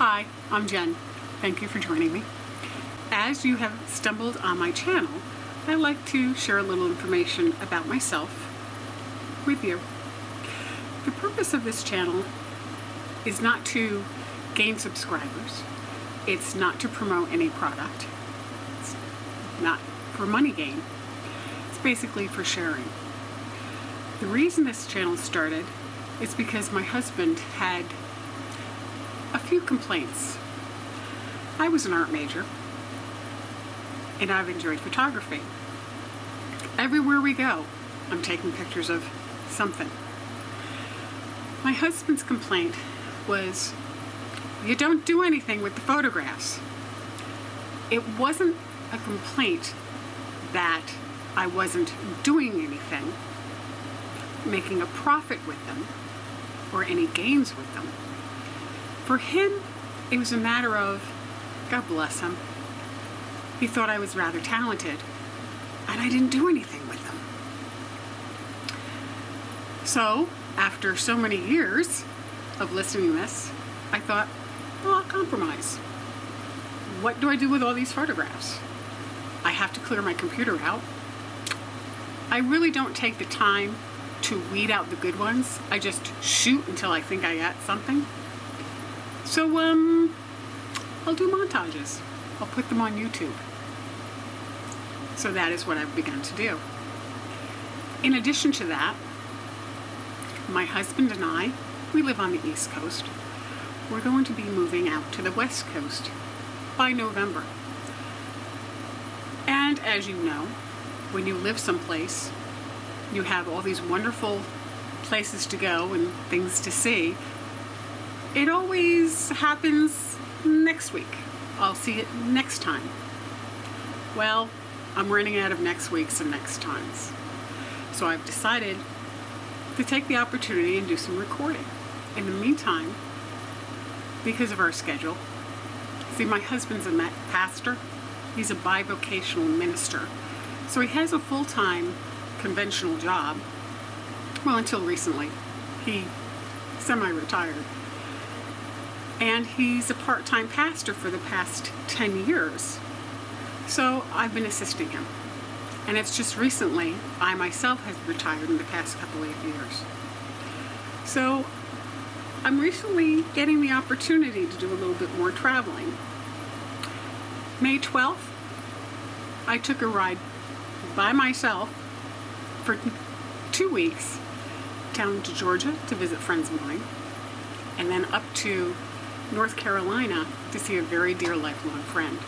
Hi, I'm Jen. Thank you for joining me. As you have stumbled on my channel, I like to share a little information about myself with you. The purpose of this channel is not to gain subscribers. It's not to promote any product. It's not for money gain. It's basically for sharing. The reason this channel started is because my husband had a few complaints. I was an art major, and I've enjoyed photography. Everywhere we go, I'm taking pictures of something. My husband's complaint was, you don't do anything with the photographs. It wasn't a complaint that I wasn't doing anything, making a profit with them, or any gains with them. For him, it was a matter of, God bless him, he thought I was rather talented, and I didn't do anything with them. So, after so many years of listening to this, I thought, well, I'll compromise. What do I do with all these photographs? I have to clear my computer out. I really don't take the time to weed out the good ones. I just shoot until I think I got something. So, I'll do montages. I'll put them on YouTube. So that is what I've begun to do. In addition to that, my husband and I, we live on the East Coast. We're going to be moving out to the West Coast by November. And as you know, when you live someplace, you have all these wonderful places to go and things to see. It always happens next week. I'll see it next time. Well, I'm running out of next weeks and next times. So I've decided to take the opportunity and do some recording. In the meantime, because of our schedule, see, my husband's a pastor. He's a bivocational minister. So he has a full-time conventional job. Well, until recently. He semi-retired. And he's a part-time pastor for the past 10 years. So I've been assisting him. And it's just recently, I myself have retired in the past couple of years. So I'm recently getting the opportunity to do a little bit more traveling. May 12th, I took a ride by myself for 2 weeks down to Georgia to visit friends of mine, and then up to North Carolina to see a very dear lifelong friend.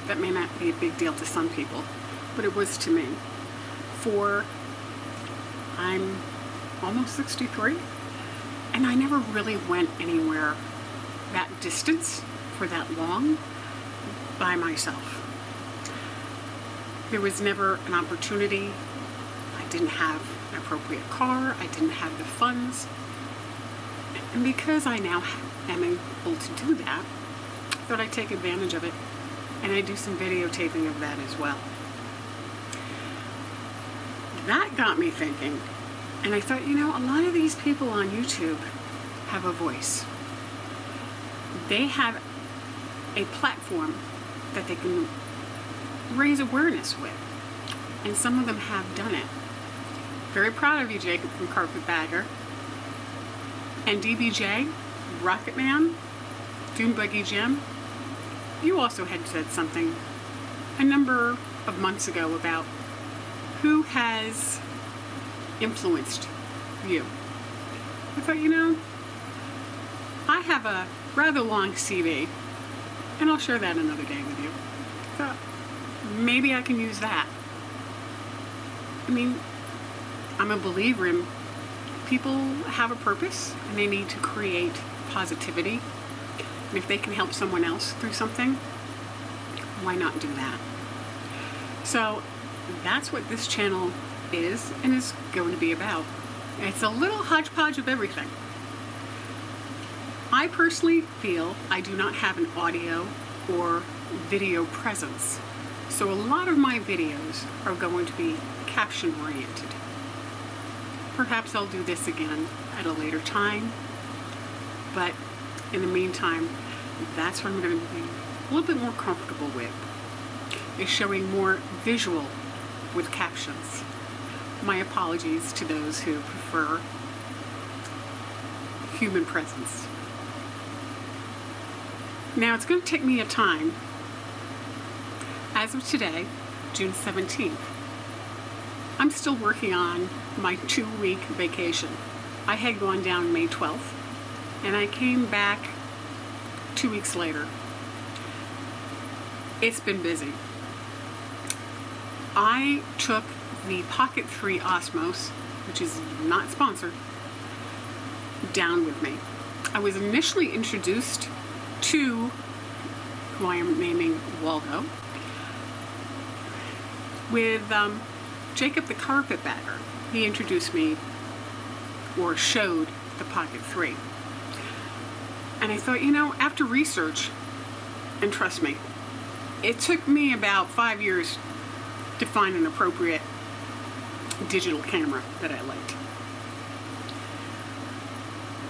That may not be a big deal to some people, but it was to me. I'm almost 63, and I never really went anywhere that distance for that long by myself. There was never an opportunity. I didn't have an appropriate car. I didn't have the funds. And because I now am able to do that, I thought I'd take advantage of it, and I do some videotaping of that as well. That got me thinking, and I thought, you know, a lot of these people on YouTube have a voice. They have a platform that they can raise awareness with, and some of them have done it. Very proud of you, Jacob from Carpetbagger, and DBJ, Rocketman, Dune Buggy Jim. You also had said something a number of months ago about who has influenced you. I thought, you know, I have a rather long CV, and I'll share that another day with you. I thought, maybe I can use that. I mean, I'm a believer in people have a purpose, and they need to create positivity. And if they can help someone else through something, why not do that? So that's what this channel is and is going to be about. It's a little hodgepodge of everything. I personally feel I do not have an audio or video presence. So a lot of my videos are going to be caption oriented. Perhaps I'll do this again at a later time, but in the meantime, that's what I'm going to be a little bit more comfortable with, is showing more visual with captions. My apologies to those who prefer human presence. Now, it's going to take me a time. As of today, June 17th, I'm still working on my 2-week vacation. I had gone down May 12th, and I came back 2 weeks later. It's been busy. I took the Pocket 3 Osmos, which is not sponsored, down with me. I was initially introduced to who I am naming Waldo with Jacob the Carpetbagger. He introduced me, or showed, the Pocket 3. And I thought, after research, and trust me, it took me about 5 years to find an appropriate digital camera that I liked.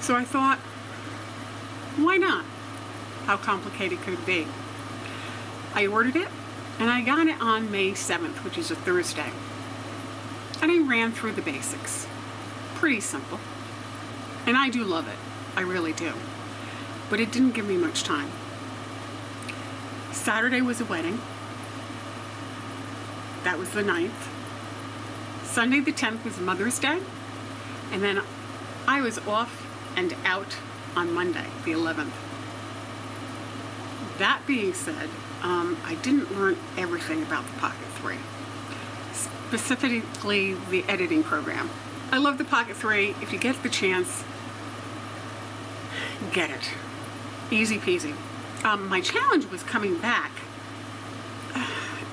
So I thought, why not? How complicated could it be? I ordered it, and I got it on May 7th, which is a Thursday. And I ran through the basics. Pretty simple. And I do love it. I really do. But it didn't give me much time. Saturday was a wedding. That was the 9th. Sunday the 10th was Mother's Day. And then I was off and out on Monday, the 11th. That being said, I didn't learn everything about the Pocket 3. Specifically, the editing program. I love the Pocket 3. If you get the chance, get it. Easy peasy. My challenge was coming back,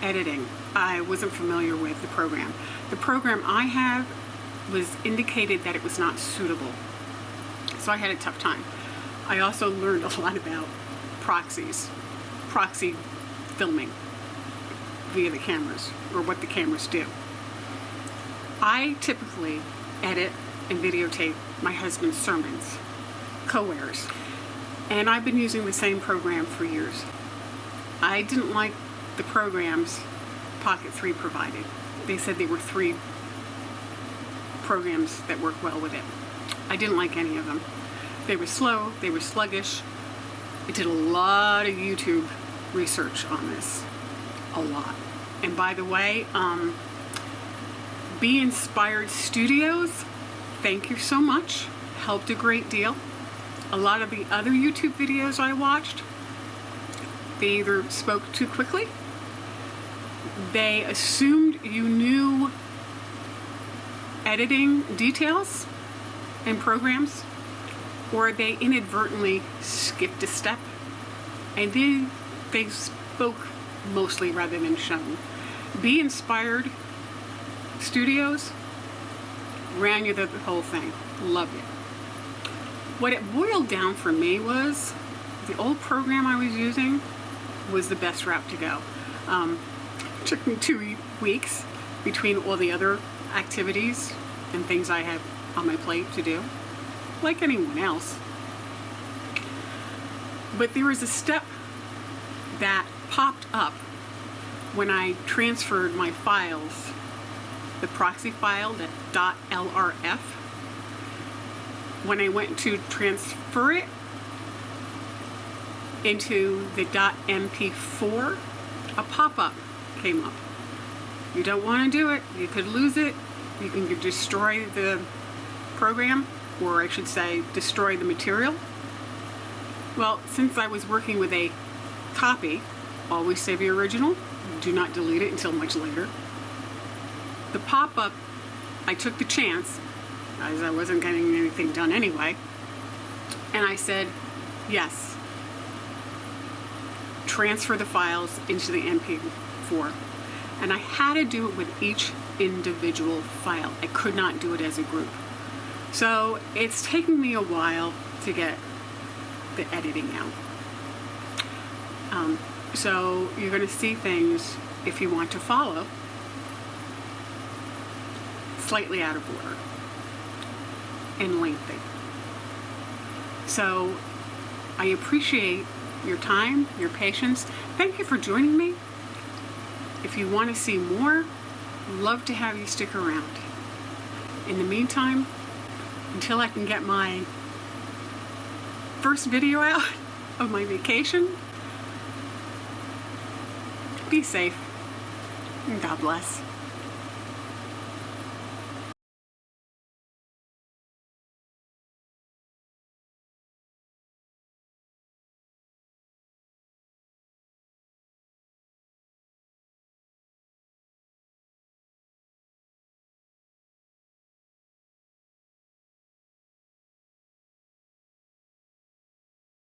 editing. I wasn't familiar with the program. The program I have was indicated that it was not suitable, so I had a tough time. I also learned a lot about proxy filming via the cameras, or what the cameras do. I typically edit and videotape my husband's sermons, co-airs, and I've been using the same program for years. I didn't like the programs Pocket 3 provided. They said there were 3 programs that work well with it. I didn't like any of them. They were slow, they were sluggish. I did a lot of YouTube research on this. A lot. And by the way, Be Inspired Studios, thank you so much. Helped a great deal. A lot of the other YouTube videos I watched, they either spoke too quickly, they assumed you knew editing details and programs, or they inadvertently skipped a step, and then they spoke mostly rather than shown. Be Inspired Studios ran you the whole thing. Loved it. What it boiled down for me was the old program I was using was the best route to go. It took me 2 weeks between all the other activities and things I have on my plate to do, like anyone else. But there was a step that popped up when I transferred my files, the proxy file, that .lrf. When I went to transfer it into the .mp4, a pop-up came up. You don't want to do it. You could lose it. You can destroy the program, or I should say destroy the material. Well, since I was working with a copy, always save your original, do not delete it until much later. The pop-up, I took the chance, as I wasn't getting anything done anyway, and I said, yes, transfer the files into the MP4. And I had to do it with each individual file. I could not do it as a group. So it's taken me a while to get the editing out. So you're going to see things, if you want to follow, slightly out of order and lengthy. So I appreciate your time, your patience. Thank you for joining me. If you want to see more, love to have you stick around. In the meantime, until I can get my first video out of my vacation, be safe and God bless.